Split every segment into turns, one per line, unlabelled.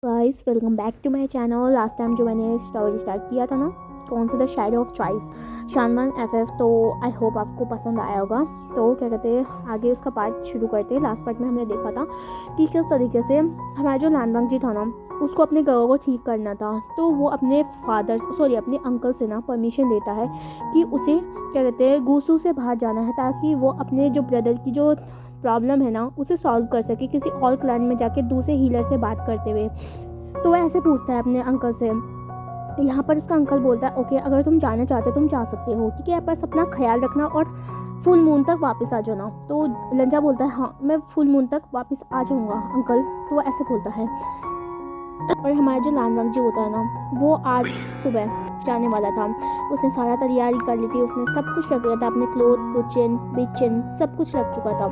Guys welcome back to my channel. Last time जो मैंने story start किया था ना, कौन सा द शैडो ऑफ चॉइस, शानवान एफएफ, तो आई होप आपको पसंद आया होगा। तो क्या कहते हैं, आगे उसका पार्ट शुरू करते हैं। लास्ट पार्ट में हमने देखा था कि किस तरीके से हमारा जो लानवांग जी था ना, उसको अपने गरों को ठीक करना था। तो वो अपने अपने अंकल से ना परमिशन लेता है कि उसे क्या कहते हैं गूसू से बाहर जाना है, ताकि वो अपने जो ब्रदर की जो प्रॉब्लम है ना उसे सॉल्व कर सके किसी और क्लैन में जाके दूसरे हीलर से बात करते हुए। तो वह ऐसे पूछता है अपने अंकल से। यहाँ पर उसका अंकल बोलता है ओके, अगर तुम जाना चाहते हो तुम जा सकते हो, ठीक है, बस अपना ख्याल रखना और फुल मून तक वापस आ जाना। तो लंजा बोलता है हाँ मैं फुल मून तक वापस आ जाऊँगा अंकल। तो वो ऐसे बोलता है। और हमारा जो लानवांग जी होता है ना, वो आज सुबह जाने वाला था। उसने सारा तैयारी कर ली थी, उसने सब कुछ रख लिया था, अपने क्लोथ, किचन, बिचन सब कुछ रख चुका था।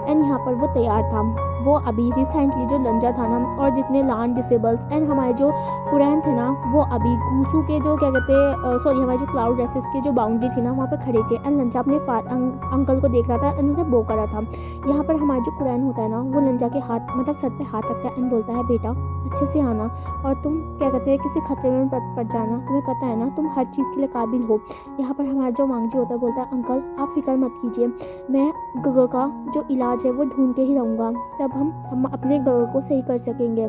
एंड यहाँ पर वो तैयार था। वो अभी रिसेंटली जो लंजा था ना और जितने लान डिसेबल्स एंड हमारे जो कुरैन थे ना, वो अभी गूसू के जो क्या कहते हैं हमारे जो क्लाउड रेसेस की जो बाउंड्री थी ना वहाँ पर खड़े थे। एंड लंजा अपने अंकल को देख रहा था एंड उन्हें बो कर रहा था। यहाँ पर हमारा जो कुरैन होता है ना, वो लंजा के हाथ मतलब सर पे हाथ रखता है एंड बोलता है बेटा अच्छे से आना, और तुम क्या कहते हैं किसी खतरे में पड़ जाना, तुम्हें पता है ना तुम हर चीज़ के लिए काबिल हो। यहाँ पर हमारा जो वांगजी होता है बोलता है अंकल आप फिक्र मत कीजिए, मैं गग का जो इलाज है वो ढूंढ के ही रहूँगा, तब हम अपने गग को सही कर सकेंगे।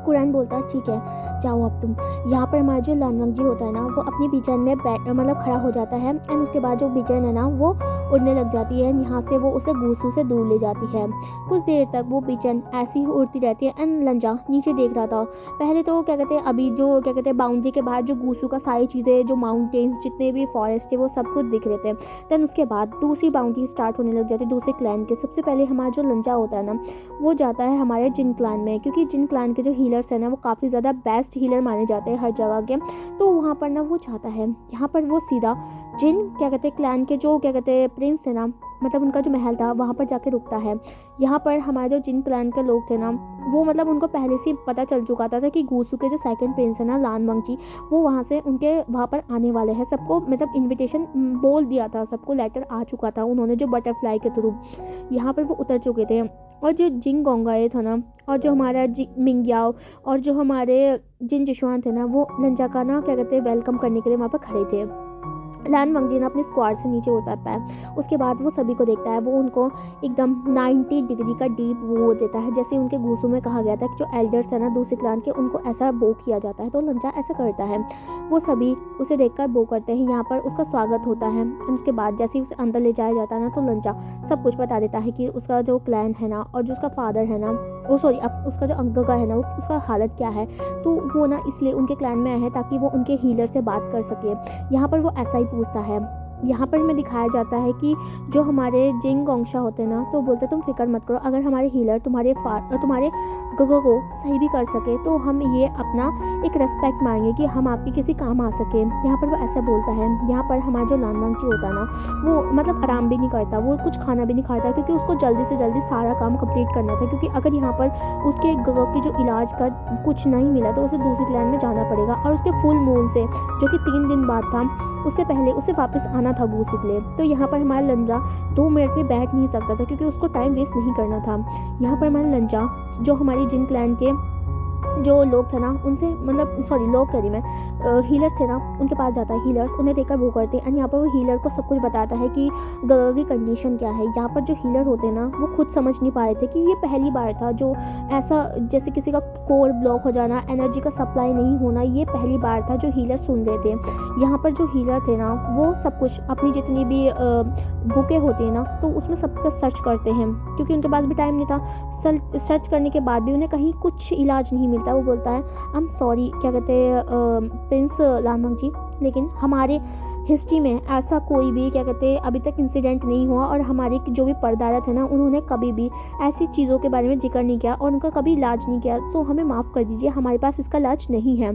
कुरैन बोलता है ठीक है जाओ अब तुम। यहाँ पर हमारा जो लानवांग जी होता है ना, वो अपनी बिचन में मतलब खड़ा हो जाता है एंड उसके बाद जो बिचन है ना वो उड़ने लग जाती है। यहाँ से वो उसे गूसू से दूर ले जाती है। कुछ देर तक वो बिचन ऐसी ही उड़ती रहती है एंड लंजा नीचे देख रहा था। पहले तो क्या कहते हैं अभी जो क्या कहते हैं बाउंड्री के बाहर जो गूसू का सारी चीज़ें, जो माउंटेन्स जितने भी फॉरेस्ट है वो सब कुछ दिख रहे थे। देन उसके बाद दूसरी बाउंड्री स्टार्ट होने लग जाती है दूसरे क्लैन के। सबसे पहले हमारा जो लंजा होता है ना, वो जाता है हमारे जिन क्लैन में, क्योंकि जिन क्लैन के जो हीलर्स है ना वो काफ़ी ज़्यादा बेस्ट हीलर माने जाते हैं हर जगह के। तो वहाँ पर ना वो चाहता है, यहाँ पर वो सीधा जिन क्या कहते हैं क्लैन के जो क्या कहते हैं प्रिंस थे ना, मतलब उनका जो महल था वहाँ पर जाके रुकता है। यहाँ पर हमारे जो जिन क्लैन के लोग थे ना, वो मतलब उनको पहले से पता चल चुका था कि गूसू के जो सेकंड प्रिंस है ना लानवांग जी, वो वहाँ से उनके वहाँ पर आने वाले हैं। सबको मतलब इनविटेशन बोल दिया था, सबको लेटर आ चुका था उन्होंने जो बटरफ्लाई के थ्रू। यहाँ पर वो उतर चुके थे। और जो जिंग गोंगाए था ना, और जो हमारा मिंगयाओ और जो हमारे जिन जिशवान थे ना, वो लंजा का ना क्या कहते हैं वेलकम करने के लिए वहाँ पर खड़े थे। लानवांग जी ना अपने स्क्वाड से नीचे उतरता है। उसके बाद वो सभी को देखता है, वो उनको एकदम 90 डिग्री का डीप वो देता है, जैसे उनके गूसू में कहा गया था कि जो एल्डर्स है ना दूसरे क्लान के, उनको ऐसा बो किया जाता है। तो लंजा ऐसा करता है, वो सभी उसे देखकर बो करते हैं। यहाँ पर उसका स्वागत होता है। उसके बाद जैसे ही उसे अंदर ले जाया जाता है ना, तो लंजा सब कुछ बता देता है कि उसका जो क्लैन है ना और जो उसका फादर है ना, अब उसका जो अंकल का है ना, वो उसका हालत क्या है। तो वो ना इसलिए उनके क्लैन में आए हैं ताकि वो उनके हीलर से बात कर सके। यहाँ पर वो ऐसा ही पूछता है। यहाँ पर हमें दिखाया जाता है कि जो हमारे जिंग गोंगशा होते हैं ना, तो बोलते तुम फिक्र मत करो, अगर हमारे हीलर तुम्हारे गगो को सही भी कर सके तो हम ये अपना एक रेस्पेक्ट मांगे कि हम आपके किसी काम आ सके। यहाँ पर वो ऐसा बोलता है। यहाँ पर हमारा जो लानवांग जी होता है ना, वो मतलब आराम भी नहीं करता, वो कुछ खाना भी नहीं खाता, क्योंकि उसको जल्दी से जल्दी सारा काम कंप्लीट करना था। क्योंकि अगर यहाँ पर उसके गगो की जो इलाज का कुछ नहीं मिला तो उसे दूसरी क्लैन में जाना पड़ेगा, और उसके फुल मून से जो कि 3 दिन बाद था, उससे पहले उसे वापस आना था गूसी के लिए। तो यहाँ पर हमारा लंजा 2 मिनट में बैठ नहीं सकता था, क्योंकि उसको टाइम वेस्ट नहीं करना था। यहाँ पर हमारा लंजा जो हमारी जिन क्लैन के जो लोग थे ना उनसे लोग कह रही मैं, हीलर्स थे ना उनके पास जाता है। हीलर्स उन्हें देखकर वो करते हैं एंड यहाँ पर वो हीलर को सब कुछ बताता है कि गग की कंडीशन क्या है। यहाँ पर जो हीलर होते हैं ना, वो खुद समझ नहीं पा रहे थे कि ये पहली बार था जो ऐसा, जैसे किसी का कोर ब्लॉक हो जाना, एनर्जी का सप्लाई नहीं होना, ये पहली बार था जो हीलर सुन रहे थे। यहाँ पर जो हीलर थे ना, वो सब कुछ अपनी जितनी भी बुकें होती हैं ना, तो उसमें सबका सर्च करते हैं, क्योंकि उनके पास भी टाइम नहीं था। सर्च करने के बाद भी उन्हें कहीं कुछ इलाज नहीं मिलता। वो बोलता है आई एम सॉरी क्या कहते हैं प्रिंस लानवांग जी, लेकिन हमारे हिस्ट्री में ऐसा कोई भी क्या कहते हैं अभी तक इंसिडेंट नहीं हुआ, और हमारे जो भी परदादा थे ना उन्होंने कभी भी ऐसी चीज़ों के बारे में जिक्र नहीं किया और उनका कभी इलाज नहीं किया। तो हमें माफ़ कर दीजिए, हमारे पास इसका इलाज नहीं है।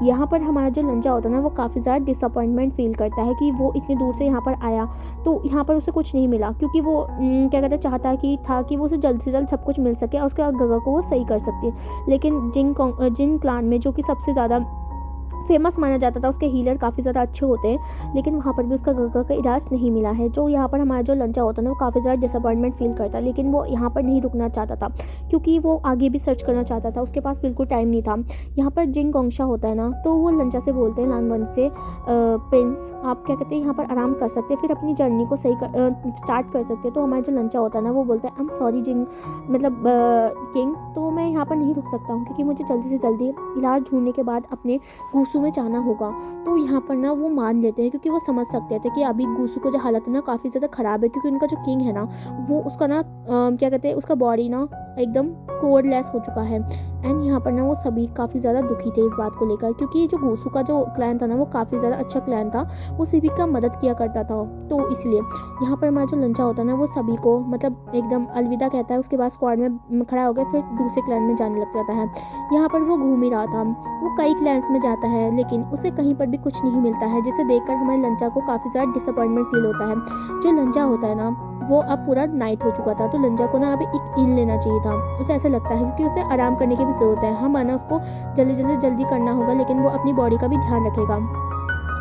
यहाँ पर हमारा जो लंजा होता है ना, वो काफ़ी ज़्यादा डिसअपॉइंटमेंट फील करता है कि वो इतनी दूर से यहाँ पर आया तो यहाँ पर उसे कुछ नहीं मिला, क्योंकि वो क्या कहते हैं चाहता कि वो उसे जल्द से जल्द सब कुछ मिल सके और उसके बाद गगा को वो सही कर सकती है। लेकिन जिन क्लान में जो कि सबसे ज़्यादा फेमस माना जाता था, उसके हीलर काफ़ी ज़्यादा अच्छे होते हैं, लेकिन वहाँ पर भी उसका गगा का इलाज नहीं मिला है। जो यहाँ पर हमारा जो लंचा होता है ना, वो काफ़ी ज़्यादा डिसअपॉइंटमेंट फील करता है, लेकिन वो यहाँ पर नहीं रुकना चाहता था क्योंकि वो आगे भी सर्च करना चाहता था, उसके पास बिल्कुल टाइम नहीं था। यहाँ पर जिंग गोंगशा होता है ना, तो वो लंचा से बोलते हैं लानवन से, प्रिंस आप क्या कहते हैं यहाँ पर आराम कर सकते हैं, फिर अपनी जर्नी को सही स्टार्ट कर सकते हैं। तो हमारा जो लंचा होता है ना, वो बोलता है आई एम सॉरी जिंग, मतलब किंग, तो मैं यहाँ पर नहीं रुक सकता हूँ क्योंकि मुझे जल्दी से जल्दी इलाज ढूंढने के बाद अपने गूसू में जाना होगा। तो यहाँ पर ना वो मान लेते हैं क्योंकि वो समझ सकते थे कि अभी गूसू का जो हालत है ना काफ़ी ज़्यादा ख़राब है, क्योंकि उनका जो किंग है ना, वो उसका ना क्या कहते हैं, उसका बॉडी ना एकदम कोडलेस हो चुका है। एंड यहाँ पर ना वो सभी काफ़ी ज़्यादा दुखी थे इस बात को लेकर, क्योंकि जो गूसू का जो क्लैन था ना, वो काफ़ी ज़्यादा अच्छा क्लैन था, वो सभी का मदद किया करता था। तो इसलिए यहाँ पर हमारा जो लंचा होता है ना, वो सभी को मतलब एकदम अलविदा कहता है, उसके बाद स्क्वाड में खड़ा हो गया, फिर दूसरे क्लैन में जाने लग जाता है। यहाँ पर वो घूम ही रहा था, वो कई क्लैंस में जाता है, लेकिन उसे कहीं पर भी कुछ नहीं मिलता है, जिसे देखकर हमारे लंचा को काफ़ी ज़्यादा डिसअपॉइंटमेंट फील होता है। जो लंचा होता है ना, वो अब पूरा नाइट हो चुका था, तो लंजा को ना अभी एक इन लेना चाहिए था, उसे ऐसा लगता है क्योंकि उसे आराम करने की भी ज़रूरत है। हाँ माना उसको जल्दी करना होगा, लेकिन वो अपनी बॉडी का भी ध्यान रखेगा।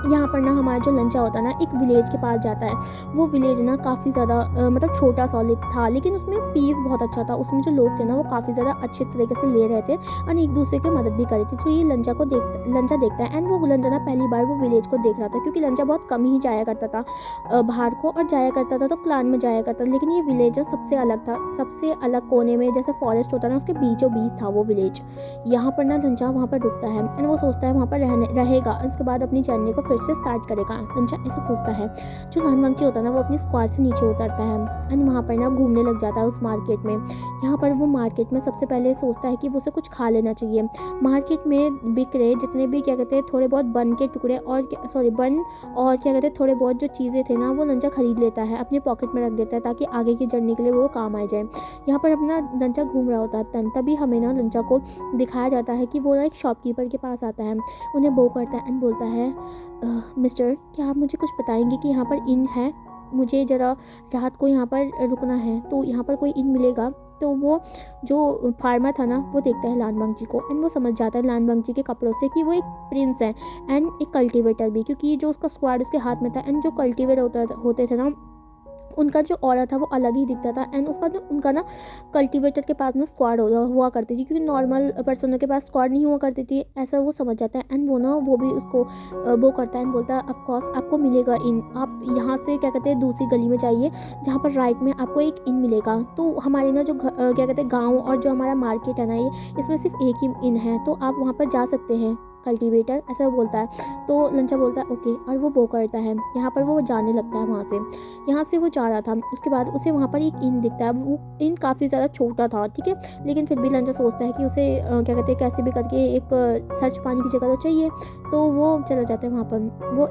यहाँ पर ना हमारा जो लंचा होता है ना, एक विलेज के पास जाता है। वो विलेज ना काफ़ी ज़्यादा मतलब छोटा सॉलिड था, लेकिन उसमें पीस बहुत अच्छा था, उसमें जो लोग थे ना, वो काफ़ी ज़्यादा अच्छे तरीके से ले रहे थे और एक दूसरे की मदद भी कर रहे थे। तो ये लंचा देखता है, एंड वो लंचा ना पहली बार वो विलेज को देख रहा था, क्योंकि लंचा बहुत कम ही जाया करता था बाहर को, और जाया करता था तो क्लान में जाया करता था, लेकिन ये विलेज सबसे अलग था, सबसे अलग कोने में, जैसे फॉरेस्ट होता है ना, उसके बीचों बीच था वो विलेज। यहाँ पर ना लंचा वहाँ पर रुकता है एंड वो सोचता है वहाँ पर रहेगा, उसके बाद अपनी जर्नी को फिर से स्टार्ट करेगा। लंचा ऐसा सोचता है। जो लानवांगची होता है ना, वो अपनी स्क्वाड से नीचे उतरता है एंड वहाँ पर ना घूमने लग जाता है उस मार्केट में। यहाँ पर वो मार्केट में सबसे पहले सोचता है कि वो उसे कुछ खा लेना चाहिए। मार्केट में बिक रहे जितने भी क्या कहते हैं थोड़े बहुत बन के टुकड़े और बन और क्या कहते हैं थोड़े बहुत जो चीज़ें थे ना, वो लंचा खरीद लेता है, अपने पॉकेट में रख देता है ताकि आगे की जर्नी के लिए वो काम आ जाए। यहाँ पर अपना लंचा घूम रहा होता है, तभी हमें ना लंचा को दिखाया जाता है कि वो ना एक शॉपकीपर के पास आता है, उन्हें बो करता है एंड बोलता है मिस्टर, क्या आप मुझे कुछ बताएंगे कि यहाँ पर इन है, मुझे ज़रा रात को यहाँ पर रुकना है, तो यहाँ पर कोई इन मिलेगा? तो वो जो फार्मर था ना, वो देखता है लानवांगची को एंड वो समझ जाता है लानवांगची के कपड़ों से कि वो एक प्रिंस है एंड एक कल्टीवेटर भी, क्योंकि जो उसका स्क्वाड उसके हाथ में था एंड जो कल्टीवेटर होते थे ना, उनका जो ऑरा था वो अलग ही दिखता था एंड उनका ना कल्टीवेटर के पास ना स्क्वाड हुआ करती थी, क्योंकि नॉर्मल पर्सनों के पास स्क्वाड नहीं हुआ करती थी, ऐसा वो समझ जाता है। एंड वो भी उसको वो करता है एंड बोलता है ऑफ कोर्स आपको मिलेगा इन, आप यहाँ से क्या कहते हैं दूसरी गली में जाइए, जहाँ पर राइट में आपको एक इन मिलेगा। तो हमारे ना जो क्या कहते हैं गाँव और जो हमारा मार्केट है ना, ये इसमें सिर्फ एक ही इन है, तो आप वहाँ पर जा सकते हैं कल्टीवेटर, ऐसा वो बोलता है। तो लंचा बोलता है ओके, और वो बो करता है। यहाँ पर वो जाने लगता है यहाँ से वो जा रहा था, उसके बाद उसे वहाँ पर एक इन दिखता है। वो इन काफ़ी ज़्यादा छोटा था, ठीक है, लेकिन फिर भी लंचा सोचता है कि उसे क्या कहते हैं कैसे भी करके एक सर्च पाने की जगह तो चाहिए, तो वो चला जाता है वहाँ पर। वो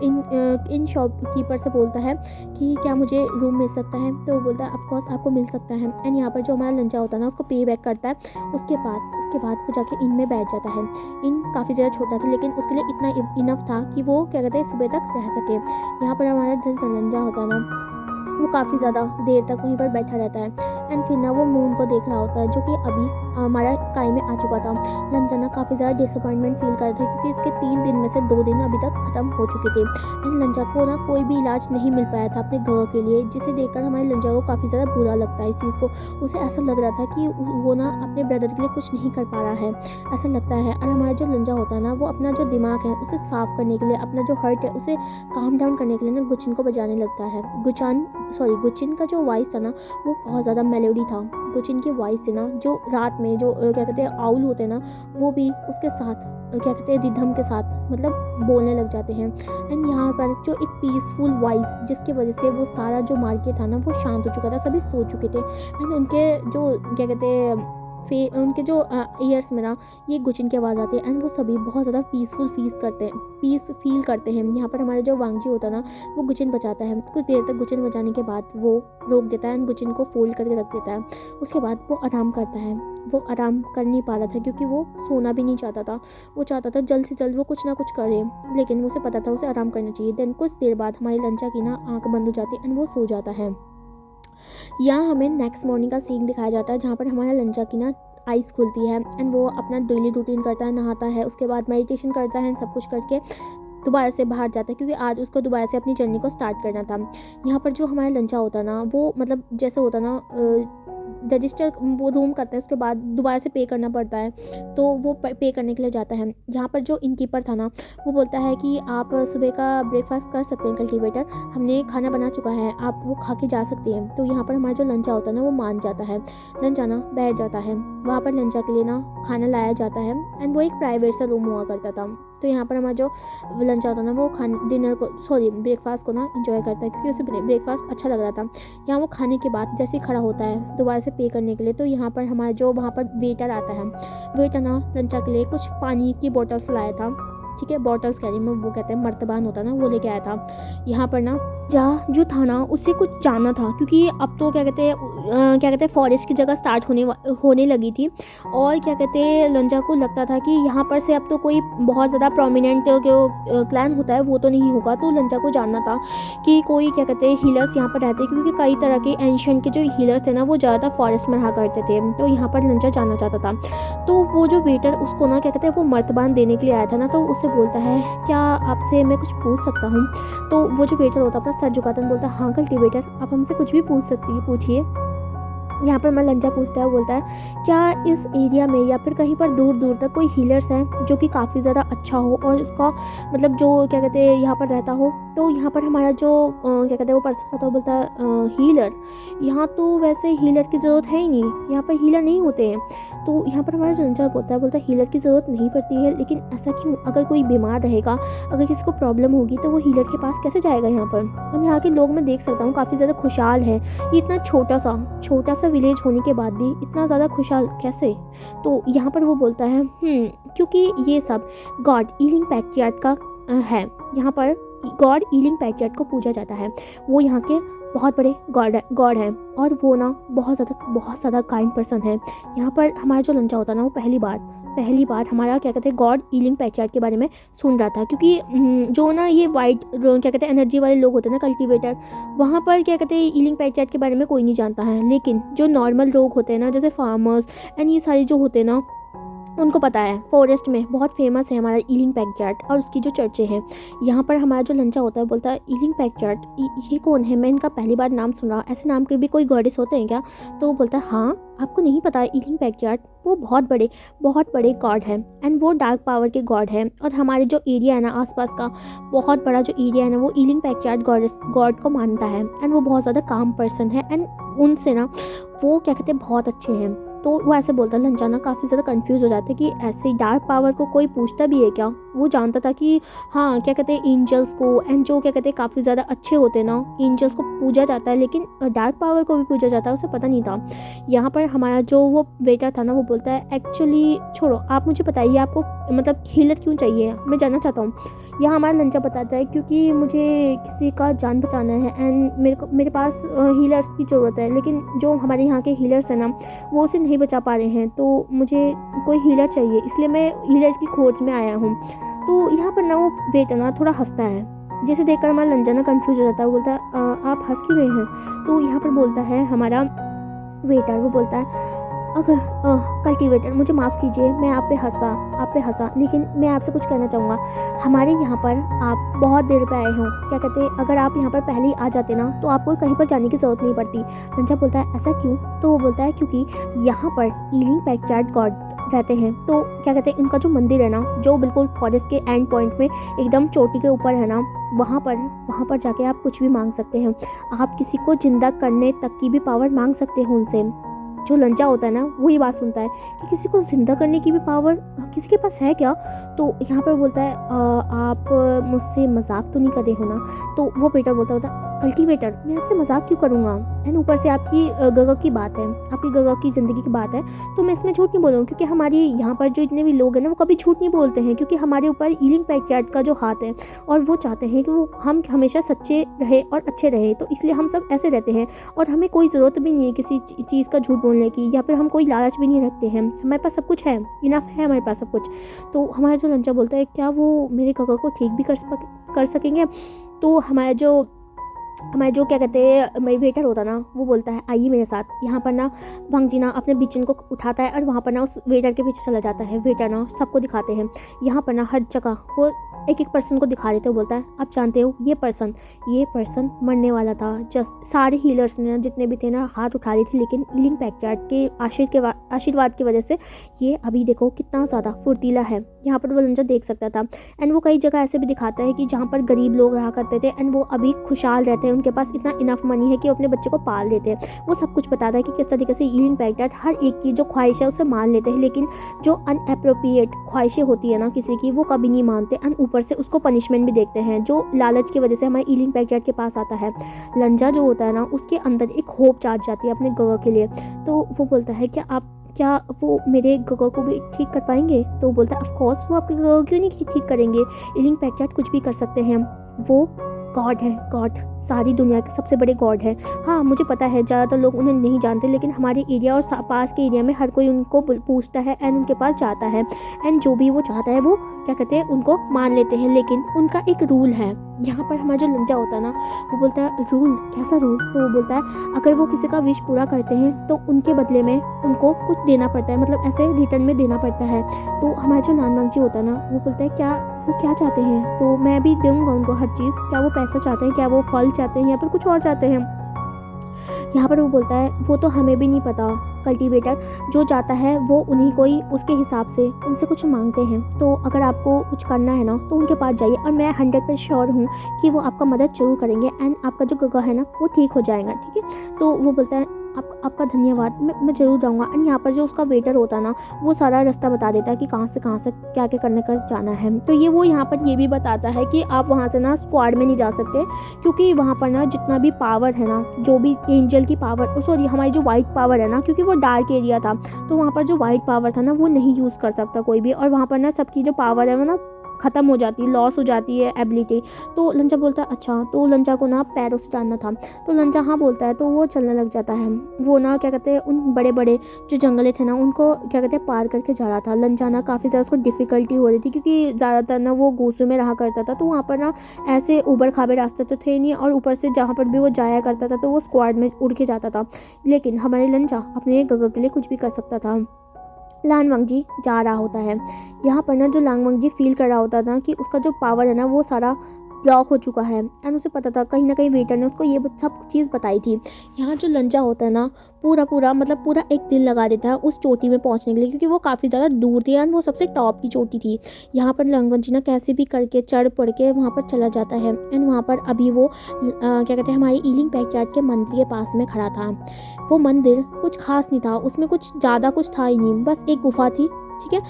इन शॉपकीपर से बोलता है कि क्या मुझे रूम मिल सकता है, तो वो बोलता है ऑफकोर्स आपको मिल सकता है। एंड यहाँ पर जो हमारा लंचा होता है ना, उसको पे बैक करता है। उसके बाद वो जाके इन में बैठ जाता है। इन काफ़ी ज़्यादा छोटा था, लेकिन उसके लिए इतना इनफ था कि वो क्या कहते हैं सुबह तक रह सके। यहाँ पर हमारा लंचा होता है ना, वो काफ़ी ज़्यादा देर तक वहीं पर बैठा रहता है एंड फिर ना वो मून को देख रहा होता है, जो कि अभी हमारा स्काई में आ चुका था। लंचा ना काफ़ी ज़्यादा डिसअपॉइंटमेंट फील कर रहा था, क्योंकि इसके 3 दिन में से 2 दिन अभी तक ख़त्म हो चुके थे एंड लंचा को ना कोई भी इलाज नहीं मिल पाया था अपने घर के लिए, जिसे देखकर हमारे लंचा को काफ़ी ज़्यादा बुरा लगता है इस चीज़ को। उसे ऐसा लग रहा था कि वो ना अपने ब्रदर के लिए कुछ नहीं कर पा रहा है, ऐसा लगता है। और हमारा जो लंचा होता है ना, वो अपना जो दिमाग है उसे साफ़ करने के लिए, अपना जो हर्ट है उसे काम डाउन करने के लिए ना गुचिन को बजाने लगता है। गुचिन का जो वॉइस था ना, वो बहुत ज़्यादा मेलोडी था। गुचिन की वॉइस से ना, जो रात में जो क्या कहते हैं आउल होते हैं ना, वो भी उसके साथ क्या कहते हैं रिदम के साथ मतलब बोलने लग जाते हैं। एंड यहाँ पर जो एक पीसफुल वॉइस, जिसकी वजह से वो सारा जो मार्केट था ना, वो शांत हो चुका था, सभी सो चुके थे एंड उनके जो क्या कहते हैं उनके जो ईयर्स में ना ये गुचिन की आवाज़ आती है एंड वो सभी बहुत ज़्यादा पीस फील करते हैं। यहाँ पर हमारा जो वांगजी होता है ना, वो गुचिन बजाता है। कुछ देर तक गुचिन बजाने के बाद वो रोक देता है एंड गुचिन को फोल्ड करके रख देता है। उसके बाद वो आराम करता है। वो आराम कर नहीं पा रहा था, क्योंकि वो सोना भी नहीं चाहता था, वो चाहता था जल्द से जल्द वो कुछ ना कुछ करे, लेकिन उसे पता था उसे आराम करना चाहिए। देन कुछ देर बाद हमारी लंचा की ना आँख बंद हो जाती है एंड वो सो जाता है। यहाँ हमें नेक्स्ट मॉर्निंग का सीन दिखाया जाता है, जहाँ पर हमारा लंचा की ना आइज़ खुलती है एंड वो अपना डेली रूटीन करता है, नहाता है, उसके बाद मेडिटेशन करता है, सब कुछ करके दोबारा से बाहर जाता है क्योंकि आज उसको दोबारा से अपनी जर्नी को स्टार्ट करना था। यहाँ पर जो हमारा लंचा होता है ना, वो मतलब जैसे होता ना रजिस्टर वो रूम करता है, उसके बाद दोबारा से पे करना पड़ता है, तो वो पे करने के लिए जाता है। यहाँ पर जो इनकीपर था ना, वो बोलता है कि आप सुबह का ब्रेकफास्ट कर सकते हैं कल्टीवेटर, हमने खाना बना चुका है, आप वो खा के जा सकते हैं। तो यहाँ पर हमारा जो लंचा होता है ना, वो मान जाता है, लंचा ना बैठ जाता है। वहाँ पर लंचा के लिए ना खाना लाया जाता है एंड वो एक प्राइवेट सा रूम हुआ करता था। तो यहाँ पर हमारा जो लंचा होता है ना, वो ब्रेकफास्ट को ना एंजॉय करता है क्योंकि उसे ब्रेकफास्ट अच्छा लग रहा था। यहाँ वो खाने के बाद जैसे ही खड़ा होता है दोबारा से पे करने के लिए, तो यहाँ पर हमारा जो वहाँ पर वेटर आता है, वेटर ना लंचा के लिए कुछ पानी की बोतल्स लाया था, ठीक है, बॉटल्स कह रही मैं, वो कहते हैं मर्तबान होता ना, वो लेके आया था। यहाँ पर ना जो था ना उससे कुछ जानना था क्योंकि अब तो क्या कहते हैं फॉरेस्ट की जगह स्टार्ट होने लगी थी और क्या कहते हैं लंजा को लगता था कि यहाँ पर से अब तो कोई बहुत ज़्यादा प्रोमिनेंट जो क्लैन होता है वो तो नहीं होगा। तो लंजा को जानना था कि कोई क्या कहते हैं हीलर्स यहाँ पर रहते क्योंकि कई तरह के एंशिएंट के जो हीलर्स थे ना वो ज़्यादातर फॉरेस्ट में रहा करते थे। तो यहाँ पर लंजा जानना चाहता था। तो वो जो वेटर उसको ना क्या कहते हैं वो मर्तबान देने के लिए आया था ना, तो उससे बोलता है क्या आपसे मैं कुछ पूछ सकता हूँ। तो वो जो वेटर होता है अपना सर झुकाता है, बोलता है हाँ कल्टीवेटर, आप हमसे कुछ भी पूछ सकती है, पूछिए। यहाँ पर मैं लंजा पूछता है, बोलता है क्या इस एरिया में या फिर कहीं पर दूर दूर तक कोई हीलर्स हैं जो कि काफ़ी ज़्यादा अच्छा हो और उसका मतलब जो क्या कहते हैं यहाँ पर रहता हो। तो यहाँ पर हमारा जो क्या कहते हैं वो पर्सन होता है, बोलता है हीलर, यहाँ तो वैसे हीलर की ज़रूरत है ही नहीं, यहाँ पर हीलर नहीं होते हैं। तो यहाँ पर हमारा जो लंजा बोलता है हीलर की ज़रूरत नहीं पड़ती है, लेकिन ऐसा क्यों, अगर कोई बीमार रहेगा, अगर किसी को प्रॉब्लम होगी तो वो हीलर के पास कैसे जाएगा। यहाँ पर और यहाँ के लोग मैं देख सकता हूँ काफ़ी ज़्यादा खुशहाल है, ये इतना छोटा सा विलेज होने के बाद भी इतना ज़्यादा खुशहाल कैसे। तो यहाँ पर वो बोलता है क्योंकि ये सब गॉड ईलिंग पैट्रियार्क का है, यहाँ पर गॉड ईलिंग पैट्रियार्क को पूजा जाता है, वो यहाँ के बहुत बड़े गॉड हैं और वो ना बहुत ज़्यादा काइंड पर्सन है। यहाँ पर हमारा जो लंचा होता है ना वो पहली बार हमारा क्या कहते हैं गॉड ईलिंग पैट्रियार्क के बारे में सुन रहा था क्योंकि जो ना ये वाइट क्या कहते हैं एनर्जी वाले लोग होते हैं ना कल्टीवेटर, वहाँ पर क्या कहते हैं ईलिंग पैट्रियार्क के बारे में कोई नहीं जानता है, लेकिन जो नॉर्मल लोग होते हैं ना जैसे फार्मर्स एंड ये सारे जो होते हैं ना उनको पता है। फॉरेस्ट में बहुत फेमस है हमारा ईलिंग पैट्रियार्क और उसकी जो चर्चे हैं। यहाँ पर हमारा जो लंचा होता है बोलता है ईलिंग पैट्रियार्क ये कौन है, मैं इनका पहली बार नाम सुना, ऐसे नाम के भी कोई गॉडेस होते हैं क्या। तो वो बोलता है हाँ आपको नहीं पता, ईलिंग पैट्रियार्क वो बहुत बड़े गॉड है एंड वो डार्क पावर के गॉड है और हमारे जो एरिया है ना आसपास का बहुत बड़ा जो एरिया है ना वो ईलिंग पैट्रियार्क गॉड को मानता है एंड वो बहुत ज़्यादा काम पर्सन है एंड उनसे ना वो क्या कहते हैं बहुत अच्छे हैं। तो वो ऐसे बोलता है, लंचा ना काफ़ी ज़्यादा कंफ्यूज हो जाते कि ऐसे ही डार्क पावर को कोई पूछता भी है क्या। वो जानता था कि हाँ क्या कहते हैं एंजल्स को एंड जो क्या कहते हैं काफ़ी ज़्यादा अच्छे होते हैं ना एंजल्स को पूजा जाता है, लेकिन डार्क पावर को भी पूजा जाता है, उसे पता नहीं था। यहाँ पर हमारा जो वो वेटर था ना वो बोलता है एक्चुअली छोड़ो, आप मुझे बताइए आपको मतलब हीलर क्यों चाहिए, मैं जानना चाहता हूँ। यहाँ हमारा लंचा बताता है क्योंकि मुझे किसी का जान बचाना है एंड मेरे पास हीलर्स की ज़रूरत है, लेकिन जो हमारे यहाँ के हीलर्स हैं ना वो उसे नहीं बचा पा रहे हैं, तो मुझे कोई हीलर चाहिए, इसलिए मैं हीलर्स की खोज में आया हूँ। तो यहाँ पर ना वो वेटर ना थोड़ा हंसता है, जिसे देखकर हमारा लंचा ना कंफ्यूज हो जाता है। वो बोलता है आप हंस क्यों रहे हैं। तो यहाँ पर बोलता है हमारा वेटर, वो बोलता है अगर कल्टीवेटर मुझे माफ़ कीजिए, मैं आप पे हंसा, लेकिन मैं आपसे कुछ कहना चाहूँगा। हमारे यहाँ पर आप बहुत देर पे आए हो, क्या कहते हैं अगर आप यहाँ पर पहले ही आ जाते ना तो आपको कहीं पर जाने की ज़रूरत नहीं पड़ती। लंचा बोलता है ऐसा क्यों। तो वो बोलता है क्योंकि यहाँ पर ईलिंग पैट्रियार्क गॉड रहते हैं, तो क्या कहते हैं उनका जो मंदिर है ना जो बिल्कुल फॉरेस्ट के एंड पॉइंट में एकदम चोटी के ऊपर है ना, वहाँ पर जाके आप कुछ भी मांग सकते हैं। आप किसी को जिंदा करने तक की भी पावर मांग सकते हो उनसे। जो लंचा होता है ना वही बात सुनता है कि किसी को जिंदा करने की भी पावर किसी के पास है क्या। तो यहाँ पर बोलता है आप मुझसे मजाक तो नहीं कर रहे हो ना। तो वो बेटा बोलता कल्टीवेटर मैं आपसे मजाक क्यों करूँगा, एंड ऊपर से आपकी गगा की बात है, आपकी गगा की ज़िंदगी की बात है, तो मैं इसमें झूठ नहीं बोलूँगा क्योंकि हमारी यहाँ पर जो इतने भी लोग हैं ना वो कभी झूठ नहीं बोलते हैं, क्योंकि हमारे ऊपर ईलिंग पैट्रियार्क का जो हाथ है और वो चाहते हैं कि वो हम हमेशा सच्चे रहे और अच्छे रहे, तो इसलिए हम सब ऐसे रहते हैं और हमें कोई ज़रूरत भी नहीं है किसी चीज़ का झूठ बोलने की, या फिर हम कोई लालच भी नहीं रखते हैं, हमारे पास सब कुछ है, इनफ है हमारे पास सब कुछ। तो हमारा जो लंचा बोलता है क्या वो मेरे गगा को ठीक भी कर सकेंगे। तो हमारा जो हमारे जो क्या कहते हैं मेरी वेटर होता ना, वो बोलता है आइए मेरे साथ। यहाँ पर ना भंगजी ना अपने बिचन को उठाता है और वहाँ पर ना उस वेटर के पीछे चला जाता है। वेटर ना सबको दिखाते हैं, यहाँ पर ना हर जगह वो एक एक पर्सन को दिखा देते हो। बोलता है आप जानते हो ये पर्सन मरने वाला था। जस्ट सारे हीलर्स ने जितने भी थे ना हाथ उठा रहे थे, लेकिन ईलिंग पैक्टार्ड के आशीर्वाद की वजह से ये अभी देखो कितना ज़्यादा फुर्तीला है। यहाँ पर वो लंजा देख सकता था। एंड वो कई जगह ऐसे भी दिखाता है कि जहाँ पर गरीब लोग रहा करते थे एंड वो अभी खुशहाल रहते हैं, उनके पास इतना इनफ मनी है कि वो अपने बच्चे को पाल देते हैं। वो सब कुछ बताता है कि किस तरीके से ईलिंग पैक्टार्ड हर एक की जो ख्वाहिश है उसे मान लेते हैं, लेकिन जो अनएप्रोप्रिएट ख्वाहिशें होती है ना किसी की, वो कभी नहीं मानते एंड ऊपर से उसको पनिशमेंट भी देखते हैं, जो लालच की वजह से हमारे ईलिंग पैक्टार्ड के पास आता है। लंजा जो होता है ना, उसके अंदर एक होप जाग जाती है अपने गगा के लिए। तो वो बोलता है क्या वो मेरे गगा को भी ठीक कर पाएंगे? तो वो बोलता है ऑफ कोर्स, वो आपके गगा क्यों नहीं ठीक करेंगे? ईलिंग पैक्टार्ड कुछ भी कर सकते हैं। वो गॉड है, गॉड सारी दुनिया के सबसे बड़े गॉड है। हाँ मुझे पता है ज़्यादातर लोग उन्हें नहीं जानते, लेकिन हमारे एरिया और पास के एरिया में हर कोई उनको पूछता है एंड उनके पास जाता है एंड जो भी वो चाहता है वो क्या कहते हैं उनको मान लेते हैं, लेकिन उनका एक रूल है। यहाँ पर हमारा जो लंजा होता है ना, वो बोलता है रूल? कैसा रूल? तो वो बोलता है अगर वो किसी का विश पूरा करते हैं तो उनके बदले में उनको कुछ देना पड़ता है, मतलब ऐसे रिटर्न में देना पड़ता है। तो हमारा जो लानवांगजी होता है ना, वो बोलता है वो क्या चाहते हैं? तो मैं भी दूंगा उनको हर चीज़। क्या वो पैसा चाहते हैं, क्या वो फल चाहते हैं या फिर कुछ और चाहते हैं? यहाँ पर वो बोलता है वो तो हमें भी नहीं पता, कल्टीवेटर जो चाहता है वो उन्हीं को ही उसके हिसाब से उनसे कुछ मांगते हैं। तो अगर आपको कुछ करना है ना तो उनके पास जाइए और मैं 100% श्योर हूँ कि वो आपका मदद जरूर करेंगे एंड आपका जो गगा है ना वो ठीक हो जाएगा, ठीक है? तो वो बोलता है आपका धन्यवाद, मैं ज़रूर जाऊँगा। एंड यहाँ पर जो उसका वेटर होता है ना, वो सारा रास्ता बता देता है कि कहाँ से क्या क्या करने का जाना है। तो वो यहाँ पर ये भी बताता है कि आप वहाँ से ना स्क्वाड में नहीं जा सकते, क्योंकि वहाँ पर ना जितना भी पावर है ना, जो भी एंजल की पावर, सॉरी हमारी जो वाइट पावर है ना, क्योंकि वो डार्क एरिया था तो वहाँ पर जो वाइट पावर था ना वो नहीं यूज़ कर सकता कोई भी, और वहाँ पर ना सबकी जो पावर है वो ना ख़त्म हो जाती है, लॉस हो जाती है एबिलिटी। तो लंजा बोलता है अच्छा, तो लंजा को ना पैरों से जाना था। तो लंजा हाँ बोलता है, तो वो चलने लग जाता है। वो ना क्या कहते हैं उन बड़े बड़े जो जंगले थे ना उनको क्या कहते हैं पार करके जा रहा था। लंजा ना काफ़ी ज़्यादा उसको डिफ़िकल्टी हो रही थी, क्योंकि ज़्यादातर ना वो घूसों में रहा करता था, तो वहाँ पर ना ऐसे ऊबड़ खाबड़ रास्ते तो थे नहीं, और ऊपर से जहाँ पर भी वो जाया करता था तो वो स्क्वाड में उड़ के जाता था। लेकिन हमारे लंजा अपने गगा के लिए कुछ भी कर सकता था। लानवांगजी जा रहा होता है। यहाँ पर ना जो लानवांगजी फील कर रहा होता था कि उसका जो पावर है ना वो सारा ब्लॉक हो चुका है एंड उसे पता था कहीं ना कहीं वेटर ने उसको ये सब चीज़ बताई थी। यहाँ जो लंजा होता है ना पूरा एक दिन लगा देता है उस चोटी में पहुँचने के लिए, क्योंकि वो काफ़ी ज़्यादा दूर थी एंड वो सबसे टॉप की चोटी थी। यहाँ पर लानवांगजी ना कैसे भी करके चढ़ पड़ के वहाँ पर चला जाता है एंड वहाँ पर अभी वो क्या कहते हैं हमारी ईलिंग पैक्टार्ड के मंदिर के पास में खड़ा था। वो मंदिर कुछ खास नहीं था, उसमें कुछ ज़्यादा कुछ था ही नहीं, बस एक गुफा थी, ठीक है?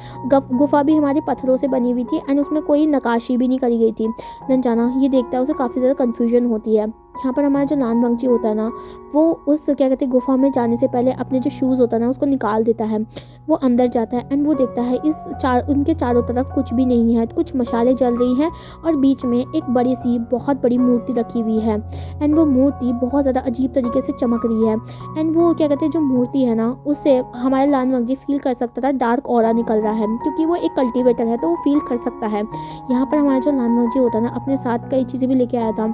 गुफा भी हमारे पत्थरों से बनी हुई थी एंड उसमें कोई नकाशी भी नहीं करी गई थी। लंजाना ये देखता है, उसे काफ़ी ज़्यादा कन्फ्यूजन होती है। यहाँ पर हमारा जो लानवांगजी होता है ना, वो उस क्या कहते हैं गुफा में जाने से पहले अपने जो शूज़ होता है ना उसको निकाल देता है। वो अंदर जाता है एंड वो देखता है उनके चारों तरफ कुछ भी नहीं है, कुछ मशालें जल रही हैं और बीच में एक बड़ी सी बहुत बड़ी मूर्ति रखी हुई है एंड वो मूर्ति बहुत ज़्यादा अजीब तरीके से चमक रही है। एंड वो क्या कहते हैं जो मूर्ति है ना, उससे हमारा लानवांगजी फील कर सकता था डार्क ऑरा निकल रहा है, क्योंकि वो एक कल्टीवेटर है तो वो फील कर सकता है। यहाँ पर हमारा जो लानवांगजी होता है ना अपने साथ कई चीज़ें भी लेके आया था।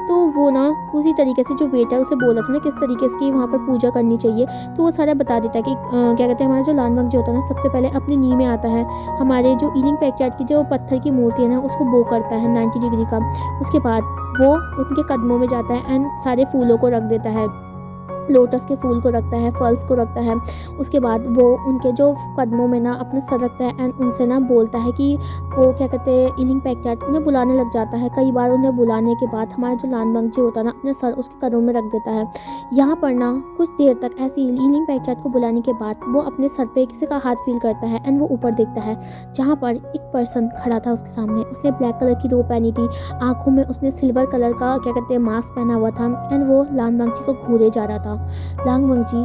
तो वो ना उसी तरीके से जो वेटर उसे बोला था ना किस तरीके से वहाँ पर पूजा करनी चाहिए, तो वो सारा बता देता है कि क्या कहते हैं हमारा जो लानवांगजी होता है ना सबसे पहले अपनी नी में आता है, हमारे जो ईलिंग पैक्टार्ड की जो पत्थर की मूर्ति है ना उसको बो करता है 90 डिग्री का। उसके बाद वो उनके कदमों में जाता है एंड सारे फूलों को रख देता है, लोटस के फूल को रखता है, फल्स को रखता है। उसके बाद वो उनके जो कदमों में ना अपना सर रखता है एंड उनसे ना बोलता है कि वो क्या कहते हैं ईलिंग पैक्टार्ड उन्हें बुलाने लग जाता है। कई बार उन्हें बुलाने के बाद हमारा जो लानवांगजी होता है ना अपने सर उसके कदमों में रख देता है। यहाँ पर ना कुछ देर तक ऐसे ईलिंग पैक्टार्ड को बुलाने के बाद वो अपने सर पे किसी का हाथ फील करता है एंड वो ऊपर देखता है जहाँ पर एक पर्सन खड़ा था उसके सामने। उसने ब्लैक कलर की रोब पहनी थी, आँखों में उसने सिल्वर कलर का क्या कहते हैं मास्क पहना हुआ था एंड वो लानवांगजी को घूरे जा रहा था। लानवांगजी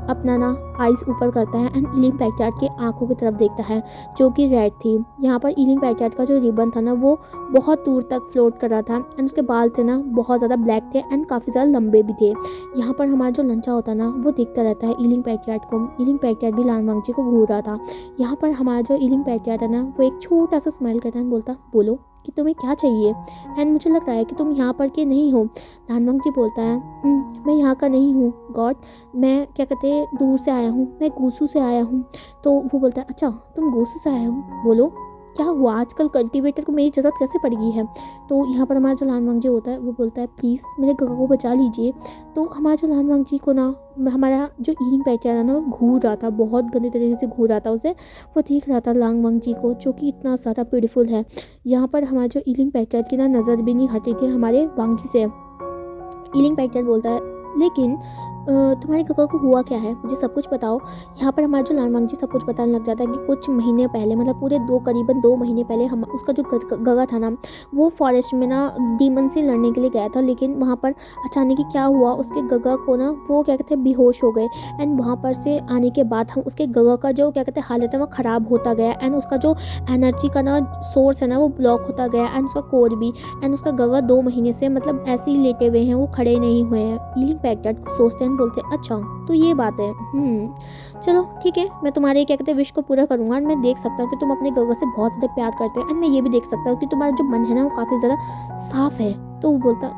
अपना ना आइस ऊपर करता है एंड ईलिंग पैकजार्ड के आंखों की तरफ देखता है जो कि रेड थी। यहाँ पर ईलिंग पैकजार्ड का जो रिबन था ना वो बहुत दूर तक फ्लोट कर रहा था एंड उसके बाल थे ना बहुत ज़्यादा ब्लैक थे एंड काफ़ी ज़्यादा लंबे भी थे। यहाँ पर हमारा जो लंचा होता है ना वो देखता रहता है ईलिंग पैकजार्ड को। ईलिंग पैकजार्ड भी लान वांगची को घूर रहा था। यहाँ पर हमारा जो ईलिंग पैकजार्ड है ना वो एक छोटा सा स्माइल करता है, बोलता बोलो कि तुम्हें क्या चाहिए एंड मुझे लग रहा है कि तुम यहाँ पर के नहीं हो। लानवांग जी बोलता है मैं यहाँ का नहीं हूँ गॉड, मैं क्या कहते हैं दूर से आया हूँ, मैं गूसू से आया हूँ। तो वो बोलता है अच्छा तुम गूसू से आए हो, बोलो क्या हुआ, आजकल कल्टीवेटर को मेरी ज़रूरत कैसे पड़ गई है। तो यहाँ पर हमारा जो लानवांग जी होता है वो बोलता है प्लीज़ मेरे गगा को बचा लीजिए। तो हमारा जो लानवांग जी को ना हमारा जो ईलिंग पैकजार्ड है ना वो घूर रहा था, बहुत गंदे तरीके से घूर रहा था उसे। वो देख रहा था लानवांग जी को जो कि इतना ज़्यादा ब्यूटीफुल है। यहाँ पर हमारा जो ईलिंग पैकजार्ड की ना नज़र भी नहीं हटी थी हमारे वांग जी से। ईलिंग पैकजार्ड बोलता है लेकिन तुम्हारे गगा को हुआ क्या है, मुझे सब कुछ बताओ। यहाँ पर हमारा जो लानवांग जी सब कुछ बताने लग जाता है कि कुछ महीने पहले मतलब पूरे करीबन 2 महीने पहले हम उसका जो गगा था ना वो फॉरेस्ट में ना डीमन से लड़ने के लिए गया था, लेकिन वहाँ पर अचानक ही क्या हुआ उसके गगा को ना वो क्या कहते हैं बेहोश हो गए एंड वहाँ पर से आने के बाद हम उसके गगा का जो क्या कहते हैं हालत है वो ख़राब होता गया एंड उसका जो एनर्जी का ना सोर्स है ना वो ब्लॉक होता गया एंड उसका कोर भी एंड उसका गगा 2 महीने से मतलब ऐसे ही लेटे हुए हैं, वो खड़े नहीं हुए हैं। ईलिंग पैकजार्ड सोचते हैं बोलते अच्छा तो ये बात है, चलो ठीक है, मैं तुम्हारे क्या कहते हैं विश को पूरा करूँगा। मैं देख सकता हूँ कि तुम अपने गगा से बहुत ज़्यादा प्यार करते हो एंड मैं ये भी देख सकता हूँ कि तुम्हारा जो मन है ना वो काफ़ी ज़्यादा साफ है। तो वो बोलता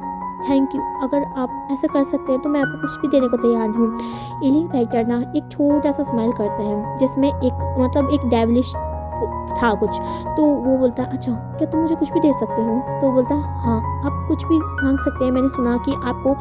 थैंक यू, अगर आप ऐसा कर सकते हैं तो मैं आपको कुछ भी देने को तैयार हूँ। ईलिंग पैकजार्ड ना एक छोटा सा स्माइल करते हैं जिसमें एक मतलब एक डेविलिश था कुछ। तो वो बोलता है अच्छा क्या तुम मुझे कुछ भी दे सकते हो। तो वो बोलता है हाँ आप कुछ भी मांग सकते हैं, मैंने सुना कि आपको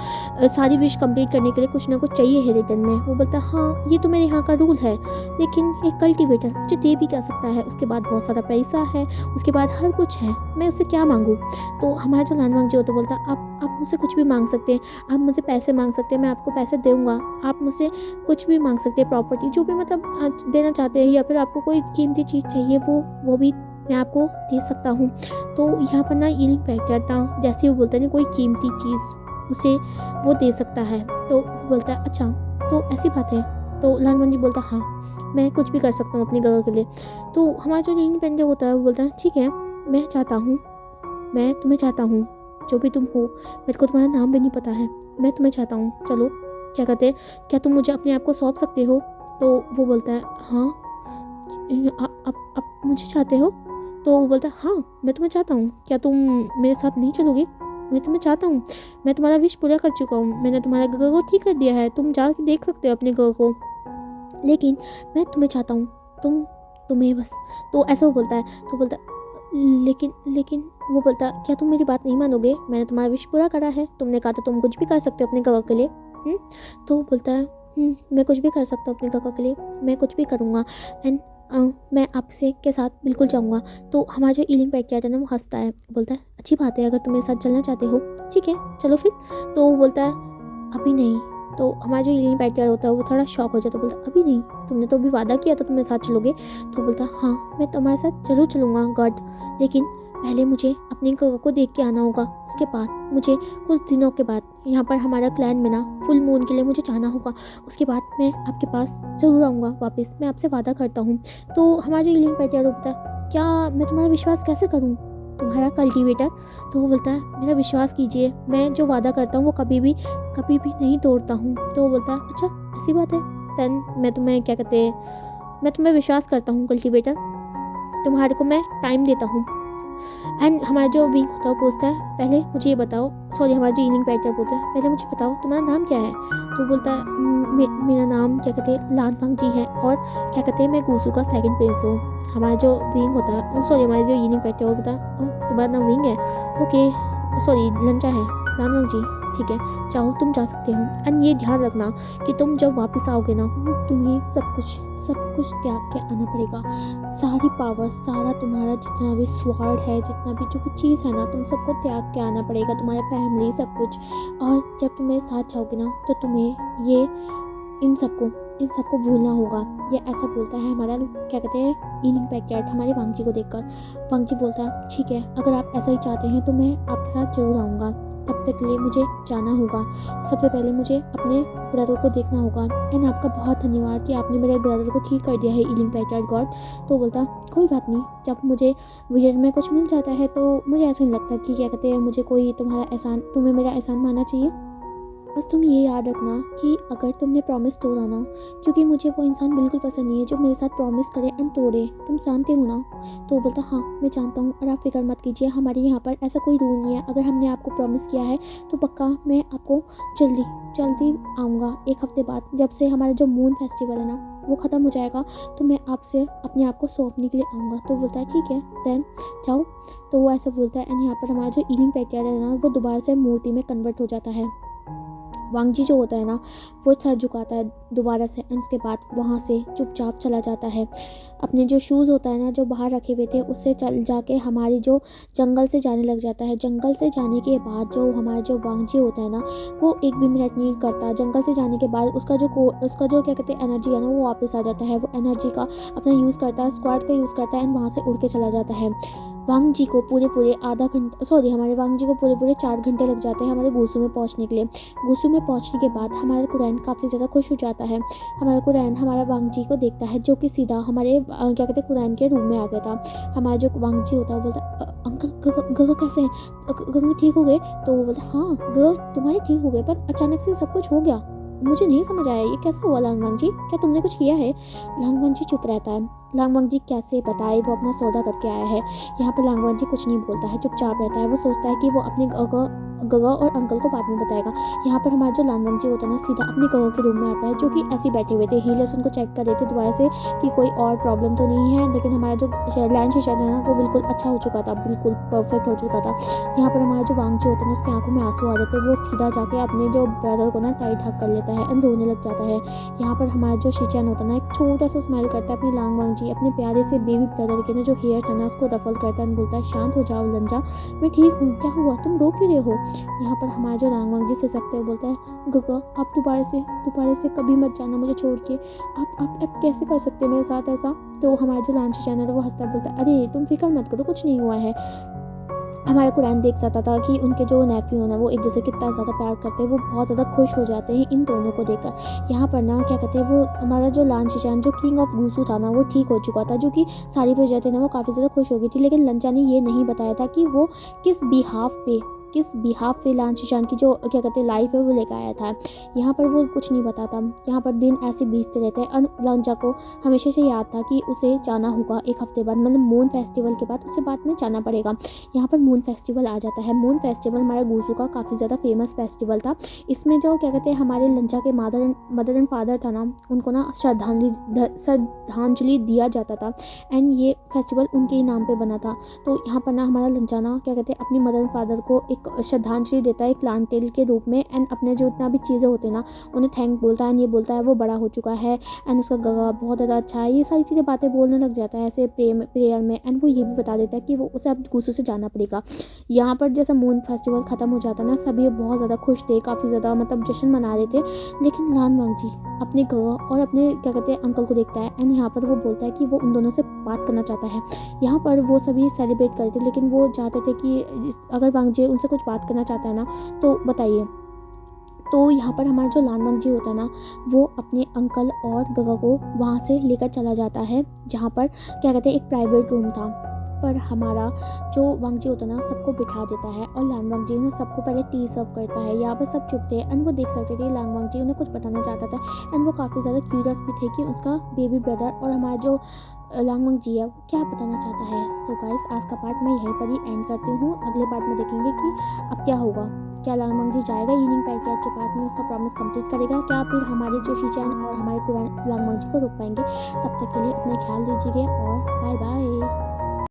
सारी विश कंप्लीट करने के लिए कुछ ना कुछ चाहिए है रिटर्न में। वो बोलता है हाँ ये तो मेरे यहाँ का रूल है, लेकिन एक कल्टीवेटर मुझे दे भी क्या सकता है, उसके बाद बहुत सारा पैसा है, उसके बाद हर कुछ है, मैं उससे क्या मांगूँ। तो हमारा जो लानवांग जी होता है बोलता आप मुझसे कुछ भी मांग सकते हैं, आप मुझे पैसे मांग सकते हैं, मैं आपको पैसे दूँगा, आप मुझसे कुछ भी मांग सकते हैं, प्रॉपर्टी जो भी मतलब देना चाहते हैं, या फिर आपको कोई कीमती चीज़ चाहिए वो भी मैं आपको दे सकता हूँ। तो यहाँ पर ना ईलिंग पैकजार्ड था जैसे वो बोलता है ना कोई कीमती चीज़ उसे वो दे सकता है। तो वो बोलता है अच्छा तो ऐसी बात है। तो लानवांग जी बोलता हाँ मैं कुछ भी कर सकता हूँ अपनी गगा के लिए। तो हमारा जो ईलिंग पैकजार्ड होता है वो बोलता है ठीक है मैं चाहता हूँ, मैं तुम्हें चाहता हूँ, जो भी तुम हो, मेरे को तुम्हारा नाम भी नहीं पता है, मैं तुम्हें चाहता हूँ, चलो क्या कहते हैं क्या तुम मुझे अपने आप को सौंप सकते हो। तो वो बोलता है हाँ आप मुझे चाहते हो। तो वो बोलता है हाँ मैं तुम्हें चाहता हूँ, क्या तुम मेरे साथ नहीं चलोगे, मैं तुम्हें चाहता हूँ, मैं तुम्हारा विश पूरा कर चुका हूँ, मैंने तुम्हारे गगा को ठीक कर दिया है, तुम जाके देख सकते हो अपने गगा को, लेकिन मैं तुम्हें चाहता हूँ, तुम्हें बस। तो ऐसा वो बोलता है। तो बोलता लेकिन वो बोलता क्या तुम मेरी बात नहीं मानोगे, मैंने तुम्हारा विश पूरा करा है, तुमने कहा था तुम कुछ भी कर सकते हो अपने गगा के लिए। तो वो बोलता है मैं कुछ भी कर सकता हूँ अपने गगा के लिए, मैं कुछ भी करूँगा एंड मैं आपसे के साथ बिल्कुल जाऊँगा। तो हमारा जो ईलिंग पैकजार्ड है ना वो हंसता है, बोलता है अच्छी बात है अगर तुम मेरे साथ चलना चाहते हो, ठीक है चलो फिर। तो वो बोलता है अभी नहीं। तो हमारा जो ईलिंग पैकजार्ड होता है वो थोड़ा शॉक हो जाता है, बोलता अभी नहीं, तुमने तो अभी वादा किया था तुम मेरे साथ चलोगे। तो बोलता हाँ मैं तुम्हारे साथ जरूर चलूँगा गॉड, लेकिन पहले मुझे अपनी गगा को देख के आना होगा, उसके बाद मुझे कुछ दिनों के बाद यहाँ पर हमारा क्लैन में ना फुल मून के लिए मुझे जाना होगा, उसके बाद मैं आपके पास ज़रूर आऊँगा वापस, मैं आपसे वादा करता हूँ। तो हमारा जो ईलिंग पैकजार्ड होता है क्या मैं तुम्हारा विश्वास कैसे करूँ, तुम्हारा कल्टीवेटर। तो वो बोलता है मेरा विश्वास कीजिए, मैं जो वादा करता हूँ वो कभी भी नहीं तोड़ता हूँ। तो वो बोलता है अच्छा ऐसी बात है, देन मैं तुम्हें क्या कहते हैं मैं तुम्हें विश्वास करता हूँ कल्टीवेटर, तुम्हारे को मैं टाइम देता हूँ। एंड हमारा जो विंग होता है वो पूछता है पहले मुझे ये बताओ, सॉरी हमारा जो ईलिंग पैकजार्ड बोलता है पहले मुझे बताओ तुम्हारा नाम क्या है। तो बोलता है मेरा नाम क्या कहते हैं लानवांग जी है और क्या कहते हैं मैं गूसू का सेकंड प्रिंस हूँ। हमारा जो विंग होता है सॉरी हमारे जो ईलिंग पैकजार्ड वो बोलता है ओह तुम्हारा नाम विंग है, ओके सॉरी लंचा है लानवांग जी, ठीक है चाहो तुम जा सकते हो। एंड ये ध्यान रखना कि तुम जब वापस आओगे ना तुम्हें सब कुछ त्याग के आना पड़ेगा, सारी पावर सारा तुम्हारा जितना भी स्वार्ड है, जितना भी जो भी चीज़ है ना तुम सबको त्याग के आना पड़ेगा, तुम्हारा फैमिली सब कुछ। और जब तुम मेरे साथ जाओगे ना तो तुम्हें ये इन सबको भूलना होगा। ये ऐसा बोलता है हमारा क्या कहते हैं ईलिंग पैकजार्ड हमारे वांग जी को देखकर। वांग जी बोलता है ठीक है अगर आप ऐसा ही चाहते हैं तो मैं आपके साथ जरूर आऊँगा। तब तक के लिए मुझे जाना होगा। सबसे पहले मुझे अपने ब्रदर को देखना होगा। एंड आपका बहुत धन्यवाद कि आपने मेरे ब्रदर को ठीक कर दिया है हीलिंग पैटर्न गॉड। तो बोलता कोई बात नहीं, जब मुझे विजन में कुछ मिल जाता है तो मुझे ऐसा नहीं लगता कि क्या कहते हैं मुझे कोई तुम्हें मेरा एहसान मानना चाहिए। बस तुम ये याद रखना कि अगर तुमने प्रॉमिस तोड़ा ना, क्योंकि मुझे वो इंसान बिल्कुल पसंद नहीं है जो मेरे साथ प्रॉमिस करे एंड तोड़े, तुम जानते हो ना। तो बोलता हाँ मैं जानता हूँ और आप फिक्र मत कीजिए, हमारे यहाँ पर ऐसा कोई रूल नहीं है। अगर हमने आपको प्रॉमिस किया है तो पक्का मैं आपको जल्दी आऊँगा। 1 हफ्ते बाद जब से हमारा जो मून फेस्टिवल है ना वो ख़त्म हो जाएगा तो मैं आपसे अपने आप को सौंपने के लिए आऊँगा। तो बोलता है ठीक है देन जाओ। तो वो ऐसा बोलता है एंड यहाँ पर हमारा जो हीलिंग पैटर्न है ना वो दोबारा से मूर्ति में कन्वर्ट हो जाता है। वांग जी जो होता है ना वो सर झुकाता है दोबारा से एंड उसके बाद वहाँ से चुपचाप चला जाता है। अपने जो शूज़ होता है ना जो बाहर रखे हुए थे उससे चल जाके हमारी जो जंगल से जाने लग जाता है। जंगल से जाने के बाद जो हमारा जो वांग जी होता है ना वो 1 भी मिनट नहीं करता। जंगल से जाने के बाद उसका जो क्या कहते हैं एनर्जी है ना वो वापस आ जाता है। वो एनर्जी का अपना यूज़ करता है, स्क्वाड का यूज़ करता है एंड वहाँ से उड़ के चला जाता है। वांग जी को पूरे हमारे वांग जी को पूरे 4 घंटे लग जाते हैं हमारे गुसू में पहुंचने के लिए। गुसू में पहुंचने के बाद हमारा कुरैन काफ़ी ज़्यादा खुश हो जाता है। हमारा कुरैन हमारा वांग जी को देखता है जो कि सीधा हमारे क्या कहते हैं कुरैन के रूम में आ गया था। हमारा जो वांग जी होता है वो बोलता अंकल गगा कैसे हैं, गगा ठीक हो गए। तो वो बोलता हाँ गगा तुम्हारे ठीक हो गए, पर अचानक से सब कुछ हो गया, मुझे नहीं समझ आया ये कैसे हुआ। लांगवांग जी क्या तुमने कुछ किया है। लांगवांग जी चुप रहता है। लांगवांग जी कैसे बताए वो अपना सौदा करके आया है। यहाँ पर लांगवांग जी कुछ नहीं बोलता है, चुपचाप रहता है। वो सोचता है कि वो अपने गगा और अंकल को बाद में बताएगा। यहाँ पर हमारा जो लांगवांग जी होता है ना सीधा अपने गगा के रूम में आता है जो कि ऐसे बैठे हुए थे। हीलर्स उनको चेक कर रहे थे दोबारा से कि कोई और प्रॉब्लम तो नहीं है, लेकिन हमारा जो लैंड शेजर है ना वो बिल्कुल अच्छा हो चुका था, बिल्कुल परफेक्ट हो चुका था। यहाँ पर हमारा जो वांग जी होता है ना उसकी आंखों में आंसू आ जाते हैं। वो सीधा जाके अपने जो ब्रदर को ना टाइट हक कर लेता है एंड रोने लग जाता है। यहाँ पर हमारा जो शिचैन होता है ना एक छोटा सा स्माइल करता है अपने लांगवांग जी अपने प्यारे से बेबी ब्रदर के ना जो हेयर्स है ना उसको रफल करता है एंड बोलता है शांत हो जाओ लंजा, मैं ठीक हूँ, क्या हुआ तुम रो क्यों रहे हो। यहाँ पर हमारा जो लांगवांग जी से सकते हुए बोलता है गगा आप दोबारा से कभी मत जाना मुझे छोड़ के, आप कैसे कर सकते हो मेरे साथ ऐसा। तो हमारा जो लांच चैनल है वो हंसता बोलता है अरे तुम फिक्र मत करो, कुछ नहीं हुआ है। हमारा कुरान देख सकता था कि उनके जो नेफ्यू है ना वो एक दूसरे कितना ज़्यादा प्यार करते हैं। वो बहुत ज़्यादा खुश हो जाते हैं इन दोनों को देखकर। यहाँ पर ना क्या कहते हैं वो हमारा जो लांचचान जो किंग ऑफ गुसू था ना वो ठीक हो चुका था, जो कि सारी प्रजाति ना वो काफ़ी ज़्यादा खुश हो गई थी। लेकिन लंचा ने ये नहीं बताया था कि वो किस बिहाफ पे लांचचान की जो क्या कहते हैं लाइफ है वो लेकर आया था। यहाँ पर वो कुछ नहीं बताता। यहाँ पर दिन ऐसे बीतते रहते हैं और लंचा को हमेशा से याद था कि उसे जाना होगा 1 हफ्ते बाद, मतलब मून फेस्टिवल के बाद उसे बाद में जाना पड़ेगा। यहाँ पर मून फेस्टिवल आ जाता है। मून फेस्टिवल हमारा गुसू का काफ़ी ज़्यादा फेमस फेस्टिवल था। इसमें जो क्या कहते हैं हमारे लंचा के मदर एंड फादर था ना उनको ना श्रद्धांजलि दिया जाता था एंड ये फेस्टिवल उनके ही नाम पे बना था। तो यहाँ पर ना हमारा लंचा ना क्या कहते हैं अपनी मदर एंड फादर को एक श्रद्धांजलि देता है एक प्लांटेल के रूप में एंड अपने जो इतना भी चीज़ें होती हैं ना उन्हें थैंक बोलता है एंड ये बोलता है वो बड़ा हो चुका है एंड उसका गगा बहुत ज़्यादा अच्छा है। ये सारी चीज़ें बातें बोलने लग जाता है ऐसे प्रेयर में एंड वो ये भी बता देता है कि वो उसे अब गुसू से जाना पड़ेगा। यहाँ पर जैसा मून फेस्टिवल ख़त्म हो जाता है ना सभी बहुत ज़्यादा खुश थे, काफ़ी ज़्यादा मतलब जश्न मना रहे थे। लेकिन लांगवांग जी अपने गगा और अपने क्या कहते हैं अंकल को देखता है एंड यहाँ पर वो बोलता है कि वो उन दोनों से बात करना चाहता है। यहाँ पर वो सभी सेलिब्रेट करते लेकिन वो चाहते थे कि अगर वांग जी उनसे कुछ बात करना चाहता है ना तो बताइए। तो यहाँ पर हमारा जो लांगवांग जी होता है ना वो अपने अंकल और गगा को वहाँ से लेकर चला जाता है जहाँ पर क्या कहते हैं एक प्राइवेट रूम था। पर हमारा जो वांग जी होता है ना सबको बिठा देता है और लांगवांग जी ने सबको पहले टी सर्व करता है। यहाँ पर सब चुप थे एंड वो देख सकते थे लांगवांग जी उन्हें कुछ बताना चाहता था एंड वो काफ़ी ज़्यादा क्यूरियस भी थे कि उसका बेबी ब्रदर और हमारा जो लांगवांग जी है वो क्या बताना चाहता है। सो गाइस आज का पार्ट मैं यहीं पर ही एंड करती हूँ। अगले पार्ट में देखेंगे कि अब क्या होगा, क्या लांगवांग जी जाएगा हीलिंग पैटर्न के पास में उसका प्रॉमिस कंप्लीट करेगा, क्या फिर हमारे जो शिचैन और हमारे कुरान लांगवांग जी को रोक पाएंगे। तब तक के लिए अपना ख्याल दीजिए और बाय बाय।